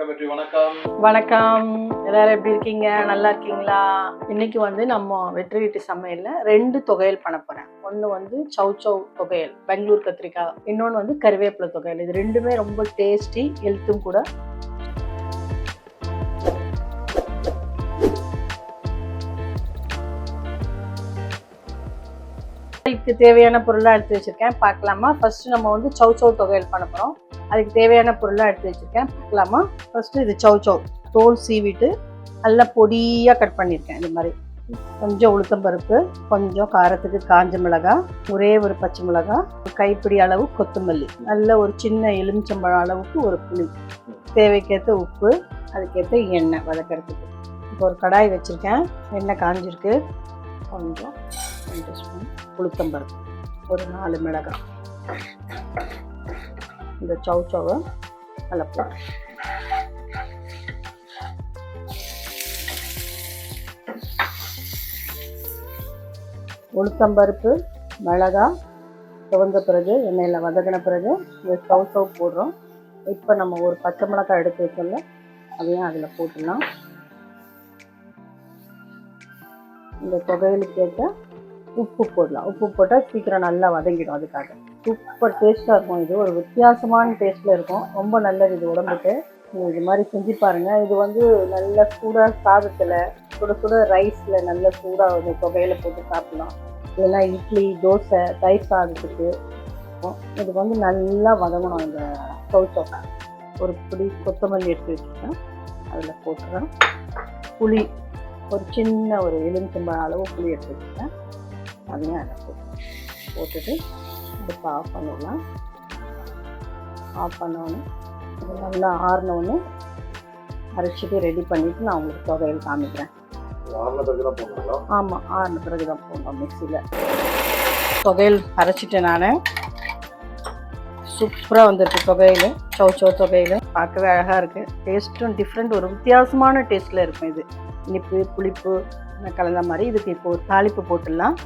வெற்றி வணக்கம். வணக்கம். எல்லாரும் எப்படி இருக்கீங்க? நல்லா இருக்கீங்களா? இன்னைக்கு வந்து நம்ம வெற்றி வீட்டு சமையல்ல 2 தொகையல் பண்ண போறேன். ஒன்று வந்து சௌசௌ தொகையல், பெங்களூர் கத்திரிக்காய், இன்னொன்று வந்து கருவேப்பிலை தொகையல். இது ரெண்டுமே ரொம்ப டேஸ்டி, ஹெல்த்தும் கூட. இதுக்கு தேவையான பொருளாக எடுத்து வச்சிருக்கேன், பார்க்கலாமா? ஃபர்ஸ்ட் நம்ம வந்து சௌசௌ தொகையல் பண்ண போகிறோம். அதுக்கு தேவையான பொருளாக எடுத்து வச்சிருக்கேன், பார்க்கலாமா? ஃபர்ஸ்ட் இது சௌசௌ தோல் சீவிட்டு நல்லா பொடியாக கட் பண்ணியிருக்கேன். இது மாதிரி கொஞ்சம் உளுத்தம்பருப்பு, கொஞ்சம் காரத்துக்கு காஞ்ச மிளகாய், ஒரே ஒரு பச்சை மிளகாய், ஒரு கைப்பிடி அளவு கொத்தமல்லி, நல்ல ஒரு சின்ன எலுமிச்சம்பழம் அளவுக்கு ஒரு புளி, தேவைக்கேற்ற உப்பு, அதுக்கேற்ற எண்ணெய் வதக்கிறதுக்கு. இப்போ ஒரு கடாய் வச்சுருக்கேன், எண்ணெய் காஞ்சிருக்கு. கொஞ்சம் 2 ஸ்பூன் உளுத்தம்பருப்பு, ஒரு 4 மிளகாய், இந்த சௌசௌவை நல்லா போட்டு உளுத்தம்பருப்பு மிளகாய் துவந்த பிறகு எண்ணெயில் வதக்கின பிறகு இந்த சௌசௌ போடுறோம். இப்போ நம்ம ஒரு பச்சை மிளகாய் எடுத்து வச்சோம்ல, அதையும் அதில் போட்டுடலாம். இந்த தொகையிலுக்கு ஏற்ற உப்பு போடலாம். உப்பு போட்டால் சீக்கிரம் நல்லா வதங்கிடும். அதுக்காக சூப்பர் டேஸ்ட்டாக இருக்கும். இது ஒரு வித்தியாசமான டேஸ்ட்டில் இருக்கும். ரொம்ப நல்லது இது உடம்புக்கு. நீங்கள் இது மாதிரி செஞ்சு பாருங்கள். இது வந்து நல்ல சூடாக சாதத்தில், சுட சுட ரைஸில் நல்ல சூடாக வந்து தொகையில் போட்டு சாப்பிடலாம். இல்லைன்னா இட்லி, தோசை, தயிர் சாதத்துக்கு. இது வந்து நல்லா வதங்கணும். இந்த சௌசௌ ஒரு பிடி கொத்தமல்லி எடுத்து வச்சுருக்கேன், அதில் போட்டுறேன். புளி, ஒரு சின்ன ஒரு எலுமிச்சம்பழம் அளவு புளி எடுத்து வச்சுருக்கேன், அதையும் அதில் போட்டுட்டு அடுப்பு ஆஃப் பண்ணிடலாம். ஆஃப் பண்ணோன்னு இது நல்லா ஆறினோன்னு அரைச்சிட்டு ரெடி பண்ணிவிட்டு நான் உங்களுக்கு தொகையில் காமிக்கிறேன். ஆமாம், ஆறின பிறகு தான் போடணும் மிக்சியில். தொகையில் அரைச்சிட்டேன் நான். சூப்பராக வந்துருக்கு தொகையில், சௌசௌ தொகையில். பார்க்கவே அழகாக இருக்குது. டேஸ்ட்டும் டிஃப்ரெண்ட், ஒரு வித்தியாசமான டேஸ்ட்டில் இருக்கும். இது இனிப்பு புளிப்பு கலந்த மாதிரி. இதுக்கு இப்போ ஒரு தாளிப்பு போட்டுடலாம்.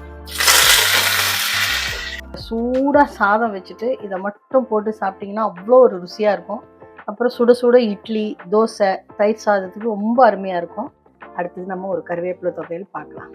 சூடாக சாதம் வச்சுட்டு இதை மட்டும் போட்டு சாப்பிட்டிங்கன்னா அவ்வளோ ஒரு ருசியாக இருக்கும். அப்புறம் சுட சுட இட்லி, தோசை, தயிர் சாதத்துக்கு ரொம்ப அருமையாக இருக்கும். அடுத்தது நம்ம ஒரு கருவேப்பிலை தொகையில் பார்க்கலாம்.